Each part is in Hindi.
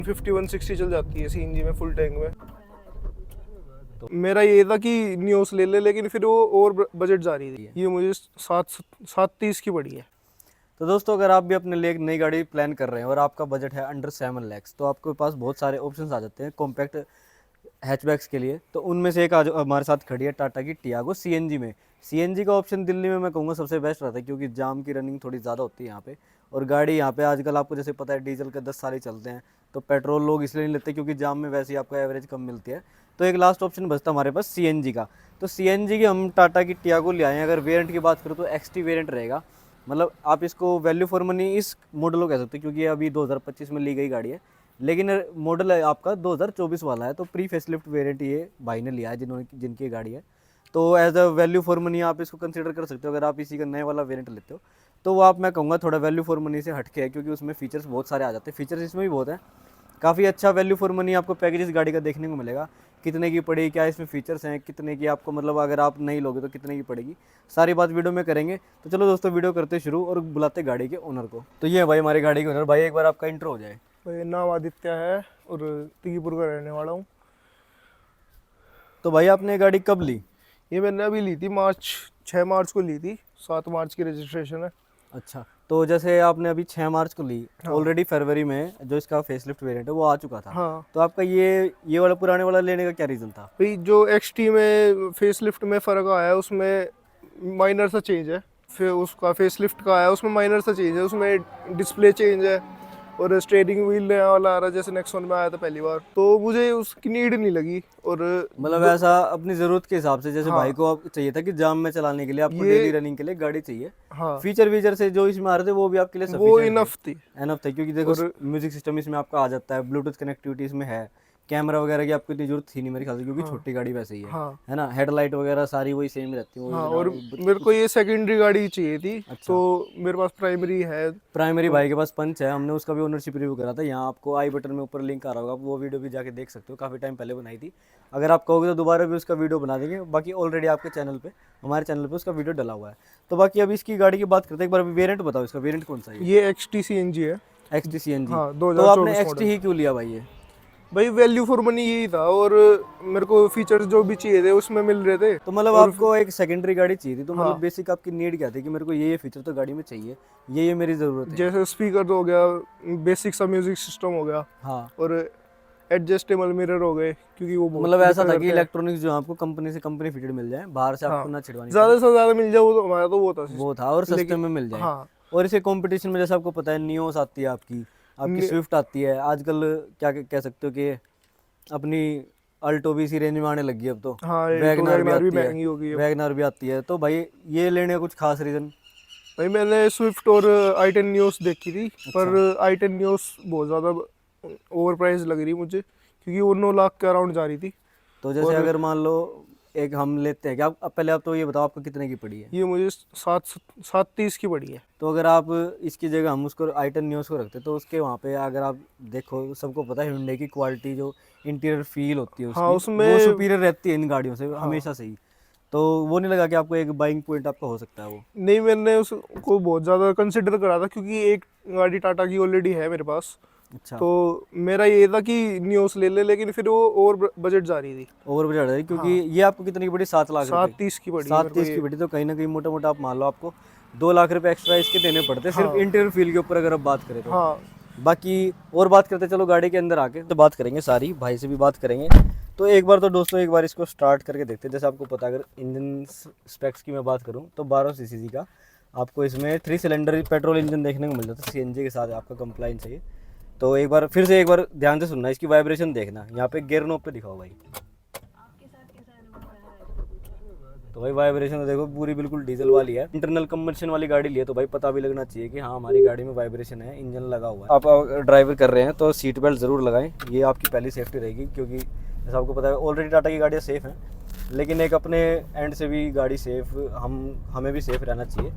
5160 चल जाती है सीएनजी में फुल टैंक में। तो मेरा ये था कि नियोस ले ले, लेकिन फिर वो और बजट जा रही थी। ये मुझे 730 की पड़ी है। तो दोस्तों अगर आप भी अपने लिए एक नई गाड़ी प्लान कर रहे हैं और आपका बजट है अंडर 7 लाख, तो आपके पास बहुत सारे ऑप्शंस आ जाते हैं कॉम्पैक्ट हैचबैक्स के लिए। तो उनमें से एक आज हमारे साथ खड़ी है टाटा की टियागो सीएनजी में। सीएनजी का ऑप्शन दिल्ली में मैं कहूँगा सबसे बेस्ट रहता है, क्योंकि जाम की रनिंग थोड़ी ज़्यादा होती है यहाँ पे। और गाड़ी यहाँ पे आजकल आपको जैसे पता है डीजल के 10 साल ही चलते हैं, तो पेट्रोल लोग इसलिए नहीं लेते क्योंकि जाम में वैसे ही आपको एवरेज कम मिलती है। तो एक लास्ट ऑप्शन बचता हमारे पास सीएनजी का। तो सीएनजी की हम टाटा की टियागो ले आए हैं। अगर वेरिएंट की बात करूँ तो एक्सटी वेरिएंट रहेगा, मतलब आप इसको वैल्यू फॉर मनी इस मॉडल को कह सकते हैं, क्योंकि ये अभी 2025 में ली गई गाड़ी है, लेकिन मॉडल है आपका 2024 वाला है। तो प्री फेसलिफ्ट वेरिएंट ये भाई ने लिया है जिनकी गाड़ी है। तो as a value for money आप इसको कंसीडर कर सकते हो। अगर आप इसी का नए वाला वेरिएंट लेते हो तो वो आप मैं कहूँगा थोड़ा वैल्यू फॉर मनी से हटके है, क्योंकि उसमें फीचर्स बहुत सारे आ जाते हैं। फीचर्स इसमें भी बहुत हैं, काफ़ी अच्छा वैल्यू फॉर मनी आपको पैकेज इस गाड़ी का देखने को मिलेगा। कितने की पड़ेगी, क्या इसमें फीचर्स हैं, कितने की आपको मतलब अगर आप नहीं लोगे तो कितने की पड़ेगी, सारी बात वीडियो में करेंगे। तो चलो दोस्तों वीडियो करते शुरू और बुलाते गाड़ी के ओनर को। तो ये है भाई हमारी गाड़ी के ओनर। भाई एक बार आपका इंट्रो हो जाए। भाई नाम आदित्य है और तिगीपुर का रहने वाला हूँ। तो भाई आपने गाड़ी कब ली? ये मैंने अभी ली थी 6 मार्च को ली थी। 7 मार्च की रजिस्ट्रेशन है। अच्छा, तो जैसे आपने अभी 6 मार्च को ली, ऑलरेडी फरवरी में जो इसका फेसलिफ्ट वेरिएंट है वो आ चुका था। हाँ। तो आपका ये वाला पुराने वाला लेने का क्या रीज़न था? भाई जो एक्सटी में फेसलिफ्ट में फ़र्क आया है उसमें माइनर सा चेंज है। फिर उसका फेसलिफ्ट का आया उसमें माइनर सा चेंज है। उसमें डिस्प्ले चेंज है और स्टीयरिंग व्हील नया वाला आ रहा है, जैसे नेक्सॉन में आया था पहली बार। तो मुझे उसकी नीड नहीं लगी। और मतलब ऐसा अपनी ज़रूरत के हिसाब से, जैसे हाँ। भाई को आप चाहिए था कि जाम में चलाने के लिए आपको ये डेली रनिंग के लिए गाड़ी चाहिए। हाँ, फीचर वीचर से जो इसमें आ रहे थे वो भी आपके लिए वो सफिशिएंट इनफ थी। एनफ था, क्योंकि देखो म्यूजिक सिस्टम इसमें आपका आ जाता है, ब्लूटूथ कनेक्टिविटी इसमें है, कैमरा वगैरह की आपको इतनी जरूरत थी नहीं मेरे ख्याल से, क्योंकि छोटी गाड़ी वैसे ही हाँ। है ना। हेडलाइट वगैरह सारी वही सेम रहती है। हाँ, और मेरे को ये सेकेंडरी गाड़ी चाहिए थी। अच्छा। तो मेरे पास प्राइमरी है। प्राइमरी भाई के पास पंच है, हमने उसका भी ओनरशिप रिव्यू करा था। यहाँ आपको आई बटन में ऊपर लिंक आ रहा होगा, आप वो वीडियो भी जाके देख सकते हो, काफ़ी टाइम पहले बनाई थी। अगर आप कहोगे तो दोबारा भी उसका वीडियो बना देंगे। बाकी ऑलरेडी आपके चैनल पे, हमारे चैनल पे उसका वीडियो डला हुआ है। तो बाकी अभी इसकी गाड़ी की बात करते हैं। एक बार वेरिएंट बताओ, इसका वेरिएंट कौन सा है? ये एक्सटी सीएनजी है। XT CNG. हाँ, तो 2024 आपने एक्सटी ही क्यों लिया भाई? ये भाई वैल्यू फॉर मनी यही था और मेरे को फीचर्स जो भी चाहिए थे उसमें मिल रहे थे। तो मतलब आपको एक सेकेंडरी गाड़ी चाहिए थी, तो मतलब हाँ। बेसिक आपकी नीड क्या थी कि मेरे को ये फीचर तो गाड़ी में चाहिए, ये मेरी ज़रूरत है? जैसे स्पीकर हो गया, बेसिक सा म्यूजिक सिस्टम हो गया, हाँ। और एडजस्टेबल मिरर हो गए, क्योंकि वो बहुत मतलब ऐसा था कि करते हैं। इलेक्ट्रॉनिक्स जो आपको कंपनी से कंपनी फिटेड मिल जाए, बाहर से आपको हाँ, ना छिड़वानी ज्यादा से ज्यादा मिल जाए, वो तो हमारा तो वो था। वो था, और सस्ते में मिल जाए। हाँ। और इसे कंपटीशन में जैसे आपको पता है नियोस आती है, आपकी स्विफ्ट आती है, आजकल क्या कह सकते हो कि अपनी अल्टो भी इसी रेंज में आने लगी है अब तो। हाँ, वैगनर भी आती महंगी हो गई है, है। वैगनर भी आती है। तो भाई ये लेने का कुछ खास रीज़न? भाई मैंने स्विफ्ट और i10 न्यूज़ देखी थी। पर i10 न्यूज़ बहुत ज़्यादा ओवर प्राइस लग रही मुझे, क्योंकि वो 9 लाख के अराउंड जा रही थी। तो जैसे अगर मान लो एक हम लेते हैं कि आप पहले आप तो ये बताओ आपको कितने की पड़ी है? ये मुझे 730 की पड़ी है। तो अगर आप इसकी जगह हम उसको i10 न्यूज़ को रखते तो उसके वहाँ पे अगर आप देखो, सबको पता है Hyundai की क्वालिटी जो इंटीरियर फील होती है उसकी, हाँ, उसमें वो सुपीरियर रहती है इन गाड़ियों से हमेशा से ही। तो वो नहीं लगा कि आपको एक बाइंग पॉइंट आपका हो सकता है वो? नहीं, मैंने उसको बहुत ज़्यादा कंसिडर करा था, क्योंकि एक गाड़ी टाटा की ऑलरेडी है मेरे पास। अच्छा। तो मेरा ये था कि न्यूज़ ले ले, लेकिन फिर वो और बजट जा रही थी। ओवर बजट है, क्योंकि ये आपको कितनी की पड़ी? 7 लाख रुपए। 730 की पड़ी है मेरे को 730 की पड़ी। तो कहीं ना कहीं मोटा मोटा आप मान लो आपको 2 लाख रुपए एक्स्ट्रा इसके देने पड़ते सिर्फ इंटीरियर फील के ऊपर, अगर आप बात करें तो। हाँ। बाकी और बात करते चलो गाड़ी के अंदर आके, तो बात करेंगे सारी, भाई से भी बात करेंगे। तो एक बार तो दोस्तों एक बार इसको स्टार्ट करके देखते हैं। जैसे आपको पता, अगर इंजन स्पेक्स की मैं बात करूं तो 12 सीसी का आपको इसमें 3 सिलेंडर पेट्रोल इंजन देखने को मिल जाता है। सीएनजी के साथ आपका कंप्लाइंस है। तो एक बार फिर से एक बार ध्यान से सुनना, इसकी वाइब्रेशन देखना। यहाँ पे गियर नोब पे दिखाओ भाई। तो भाई वाइब्रेशन तो देखो पूरी बिल्कुल डीजल वाली है, इंटरनल कंबशन वाली गाड़ी ली है, तो भाई पता भी लगना चाहिए कि हाँ हमारी गाड़ी में वाइब्रेशन है, इंजन लगा हुआ है। आप ड्राइवर कर रहे हैं तो सीट बेल्ट ज़रूर लगाएं, ये आपकी पहली सेफ्टी रहेगी। क्योंकि जैसा आपको पता है ऑलरेडी टाटा की गाड़ियाँ सेफ़ हैं, लेकिन एक अपने एंड से भी गाड़ी सेफ़, हमें भी सेफ़ रहना चाहिए।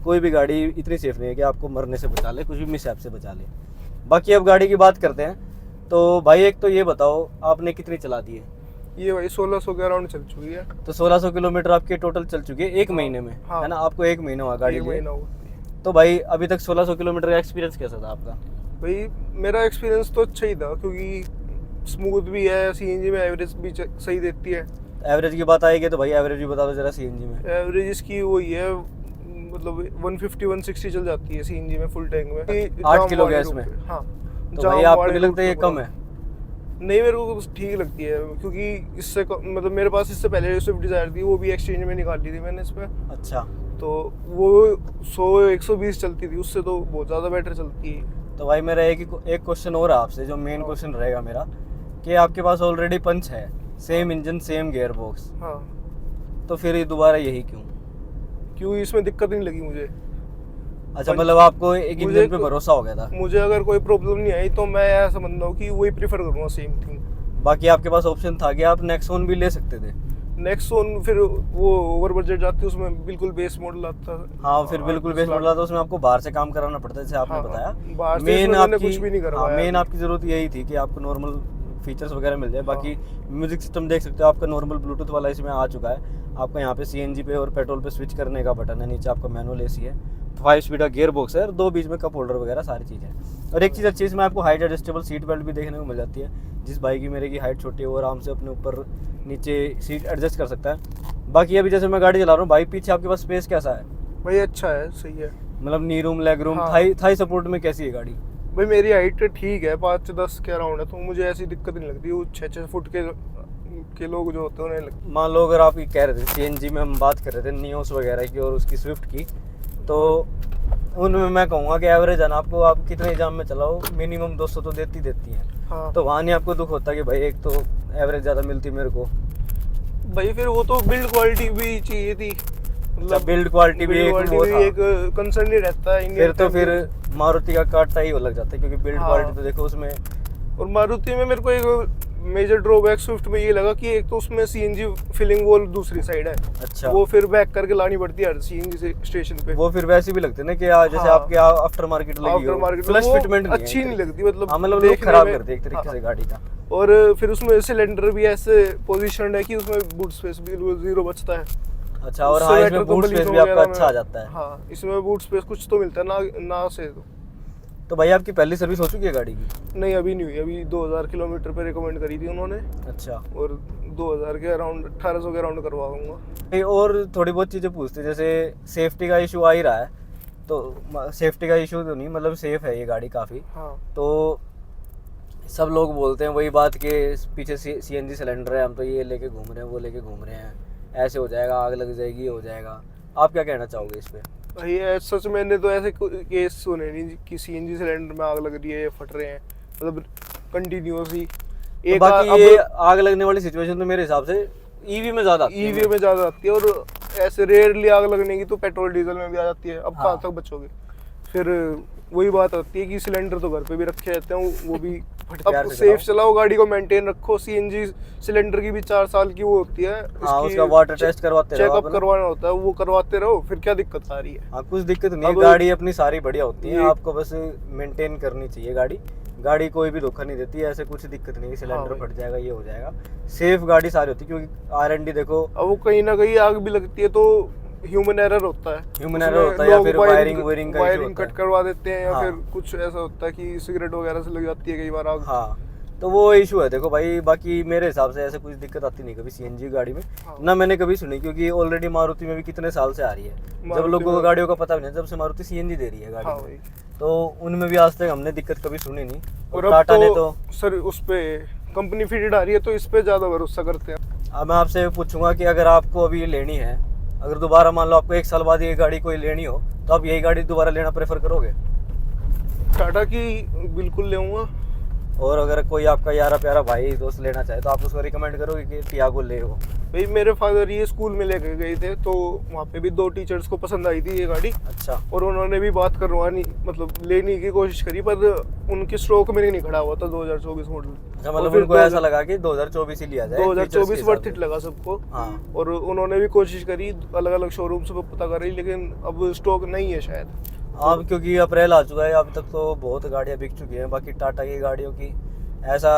कोई भी गाड़ी इतनी सेफ़ नहीं है कि आपको मरने से बचा ले, कुछ भी मिसहैप से बचा ले। बाकी अब गाड़ी की बात करते हैं। तो भाई एक तो ये बताओ आपने कितनी चला दी है? ये भाई 1600 के अराउंड चल चुकी है। तो 1600 किलोमीटर आपके टोटल चल चुकी है एक महीने में। हाँ। है ना, आपको 1 महीना हुआ गाड़ी एक लिए। महीना हुआ। तो भाई अभी तक 1600 किलोमीटर का एक्सपीरियंस कैसा था आपका? भाई मेरा एक्सपीरियंस तो अच्छा ही था, क्योंकि स्मूथ भी है, सीएनजी में एवरेज भी सही देती है। एवरेज की बात आएगी तो भाई एवरेज भी बता दो जरा सीएनजी में। एवरेज इसकी वही है, मतलब 150-160 चल जाती है सीएनजी में फुल टैंक में। 8 किलो गैस में? हाँ। तो भाई आपको नहीं लगता ये कम है? नहीं, मेरे को ठीक लगती है, क्योंकि इससे मतलब मेरे पास इससे पहले स्विफ्ट डिजायर थी, वो भी एक्सचेंज में निकाल ली थी मैंने इसमें। अच्छा। तो वो 100-120 चलती थी, उससे तो बहुत ज़्यादा बेटर चलती है। तो भाई मेरा एक क्वेश्चन और है आपसे, जो मेन क्वेश्चन रहेगा मेरा, कि आपके पास ऑलरेडी पंच है, same engine same gear box, हाँ। तो फिर ये दोबारा यही क्यों? क्यों, इसमें दिक्कत नहीं लगी मुझे। अच्छा, मतलब आपको एक इंजन पे भरोसा हो गया था? मुझे अगर कोई प्रॉब्लम नहीं आई तो मैं ऐसा समझता हूँ कि वही प्रीफर करूँगा, सेम थिंग। बाकी आपके पास ऑप्शन था कि आप नेक्सॉन भी ले सकते थे। नेक्सॉन फिर वो ओवर बजट जाती है, उसमें बिल्कुल बेस मॉडल आता है। हाँ, फिर बिल्कुल बेस मॉडल आता, उसमें आपको बाहर से काम कराना पड़ता है, जैसे आपने हाँ, बताया। बाहर से मेन मैंने आपकी कुछ भी नहीं करवाया। मेन आपकी जरूरत यही थी कि आपको नॉर्मल फीचर्स वगैरह मिल जाए। बाकी म्यूजिक सिस्टम देख सकते हो, आपका नॉर्मल ब्लूटूथ वाला इसमें आ चुका है। आपका यहाँ पे सीएनजी पे और पेट्रोल पे स्विच करने का बटन है, नीचे आपका मैनुअल एसी है, 5 स्पीड का गियर बॉक्स है, और 2 बीच में कप होल्डर वगैरह सारी चीज़ है। और एक चीज़ अच्छी इसमें आपको हाइट एडजस्टेबल सीट बेल्ट भी देखने को मिल जाती है। जिस भाई की मेरे की हाइट छोटी है वो आराम से अपने ऊपर नीचे सीट एडजस्ट कर सकता है। बाकी अभी जैसे मैं गाड़ी चला रहा हूँ भाई, पीछे आपके पास स्पेस कैसा है? भाई अच्छा है, सही है। मतलब नी रूम, लेग रूम, हाँ। थाई सपोर्ट में कैसी है गाड़ी? भाई मेरी हाइट ठीक है, 5 से 10 के अराउंड है, तो मुझे ऐसी दिक्कत नहीं लगती। वो 6-6 फुट के लोग जो होते हैं उन्हें लगती। मान लो अगर आप ये कह रहे थे सीएनजी में हम बात कर रहे थे नियोस वगैरह की और उसकी स्विफ्ट की, तो उनमें मैं कहूँगा कि एवरेज है ना, आपको आप कितने एग्जाम में चलाओ मिनिमम 200 तो देती हैं। हाँ। तो वहाँ नहीं आपको दुख होता कि भाई एक तो एवरेज ज़्यादा मिलती मेरे को? भाई फिर वो तो बिल्ड क्वालिटी भी चाहिए थी, मतलब बिल्ड क्वालिटी भी एक वो था। एक कंसर्न ही रहता है फिर तो फिर मारुति का काटा ही वो लग जाता है, क्योंकि बिल्ड हाँ। क्वालिटी तो देखो उसमें। और मारुति में मेरे को एक मेजर ड्रॉबैक स्विफ्ट में ये लगा कि एक तो उसमें सीएनजी फिलिंग वॉल दूसरी साइड है। अच्छा। वो फिर बैक करके लानी पड़ती है हर सीएनजी से स्टेशन पे। वो फिर वैसे भी लगते हैं ना कि जैसे हाँ। आपके आफ्टर मार्केट लगी आफ्टर हो, मार्केट फ्लश वो फिटमेंट अच्छी नहीं लगती, मतलब हाँ, मतलब लोग देखने खराब में। करते हैं एक तरीके हाँ। से गाड़ी का। और फिर उसमें सिलेंडर भी ऐसे पोजीशनड है कि उसमें बूट स्पेस भी 0 बचता है। अच्छा, और हाँ, इसमें बूट स्पेस भी आपका अच्छा आ जाता है। हाँ, इसमें बूट स्पेस कुछ तो मिलता है ना से। तो भाई आपकी पहली सर्विस हो चुकी है गाड़ी की? नहीं, अभी नहीं हुई। अभी 2000 किलोमीटर पे रिकमेंड करी थी उन्होंने। अच्छा। और 2000 के अराउंड 1800 के अराउंड करवाऊंगा। और थोड़ी बहुत चीज़ें पूछते हैं, जैसे सेफ्टी का इशू आ ही रहा है, तो सेफ्टी का इशू तो नहीं, मतलब सेफ है ये गाड़ी काफ़ी। हाँ। तो सब लोग बोलते हैं वही बात कि पीछे सीएनजी सिलेंडर है, हम तो ये लेके घूम रहे हैं, वो लेके घूम रहे हैं, ऐसे हो जाएगा, आग लग जाएगी, ये हो जाएगा। आप क्या कहना चाहोगे इस पे? भाई सच मैंने तो ऐसे केस सुने नहीं कि सीएनजी सिलेंडर में आग लग रही है, फट रहे हैं, मतलब कंटिन्यूअसली। तो बाकी ये आग लगने वाली सिचुएशन तो मेरे हिसाब से ईवी में ज़्यादा आती है। ईवी में ज़्यादा आती है, और ऐसे रेयरली आग लगने की तो पेट्रोल डीजल में भी आ जाती है। अब हाँ। कहाँ तक बचोगे? फिर वही बात आती है कि सिलेंडर तो घर पे भी रखे रहते हैं, वो भी प्यार अब से सेफ चलाओ। चलाओ, गाड़ी को मेंटेन रखो। सीएनजी सिलेंडर की भी 4 साल की वो होती है, हाँ, उसका वाटर टेस्ट करवाते रहो, चेकअप करवाना होता है, वो करवाते रहो। फिर क्या दिक्कत आ रही है? हाँ, कुछ दिक्कत नहीं है, अब गाड़ी अपनी सारी बढ़िया होती है, ये- आपको बस मेंटेन करनी चाहिए गाड़ी कोई भी धोखा नहीं देती है, ऐसे कुछ दिक्कत नहीं है, सिलेंडर हाँ फट जाएगा, ये हो जाएगा। सेफ गाड़ी सारी होती है, क्योंकि R&D देखो, अब वो कहीं ना कहीं आग भी लगती है तो ह्यूमन एरर होता है। ह्यूमन उसमें एरर होता है, या लोग फिर वायरिंग का issue वायरिंग होता कट है। करवा देते हैं, या हाँ। फिर कुछ ऐसा होता है कि सिगरेट वगैरह से लग जाती है कई बार आग। हाँ, तो वो इशू है देखो भाई। बाकी मेरे हिसाब से ऐसे कुछ दिक्कत आती नहीं कभी सीएनजी गाड़ी में, हाँ। ना मैंने कभी सुनी, क्योंकि ऑलरेडी मारुति में भी कितने साल से आ रही है, जब मारुति लोगों को में- गाड़ियों का पता भी नहीं, जब से मारुति सीएनजी दे रही है गाड़ी हाँ में, भाई। तो उनमें भी आज तक हमने दिक्कत कभी सुनी नहीं। और और अब टाटा ने तो तो सर उस पे कंपनी फिटेड आ रही है, तो इस पे ज्यादा भरोसा करते हैं। अब मैं आपसे पूछूंगा कि अगर आपको अभी लेनी है, अगर दोबारा मान लो आपको 1 साल बाद ये गाड़ी कोई लेनी हो, तो आप यही गाड़ी दोबारा लेना प्रेफर करोगे? टाटा की बिल्कुल लेऊंगा। और अगर कोई आपका यारा प्यारा भाई दोस्त लेना चाहे तो आप उसको रिकमेंड करोगे कि टियागो ले हो? भाई मेरे फादर ये स्कूल में लेके गए थे, तो वहाँ पे भी 2 टीचर्स को पसंद आई थी ये गाड़ी, अच्छा। और उन्होंने भी बात करवानी, मतलब लेने की कोशिश करी, पर उनके स्ट्रोक में नहीं खड़ा हुआ था 2024 मॉडल। अच्छा, मतलब उनको ऐसा लगा कि 2024 ही लिया जाए, 2024 वर्थ इट लगा सबको। हाँ। और उन्होंने भी कोशिश करी, अलग अलग शोरूम से पता करी, लेकिन अब स्टॉक नहीं है शायद। अब क्योंकि अप्रैल आ चुका है, अब तक तो बहुत गाड़ियाँ बिक चुकी हैं। बाकी टाटा की गाड़ियों की ऐसा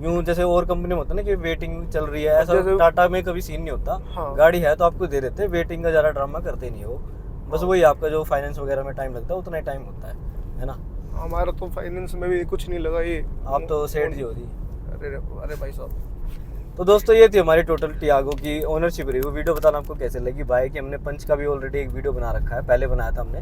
यूं जैसे और कंपनी में होता है ना कि वेटिंग चल रही है, ऐसा टाटा में कभी सीन नहीं होता। हाँ। गाड़ी है तो आपको दे देते हैं, वेटिंग का ज़्यादा ड्रामा करते नहीं हो। बस वही आपका जो फाइनेंस वगैरह में टाइम लगता है उतना ही टाइम होता है ना। हमारा तो फाइनेंस में भी कुछ नहीं लगा ये। आप तो सेठ जी हो रही। अरे अरे भाई साहब। तो दोस्तों ये थी हमारी टोटल टियागो की ओनरशिप रिव्यू। वीडियो बताना आपको कैसे लगी। बाइक की हमने पंच का भी ऑलरेडी एक वीडियो बना रखा है, पहले बनाया था हमने,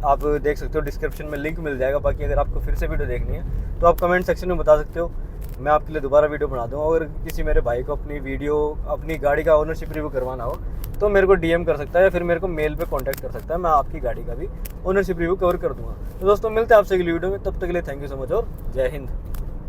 आप देख सकते हो, डिस्क्रिप्शन में लिंक मिल जाएगा। बाकी अगर आपको फिर से वीडियो देखनी है तो आप कमेंट सेक्शन में बता सकते हो, मैं आपके लिए दोबारा वीडियो बना दूँगा। अगर किसी मेरे भाई को अपनी गाड़ी का ओनरशिप रिव्यू करवाना हो तो मेरे को DM कर सकता है या फिर मेरे को मेल पे कांटेक्ट कर सकता है, मैं आपकी गाड़ी का भी ओनरशिप रिव्यू कवर कर दूँगा। तो दोस्तों मिलते हैं आपसे अगली वीडियो में, तब तक के लिए थैंक यू सो मच और जय हिंद।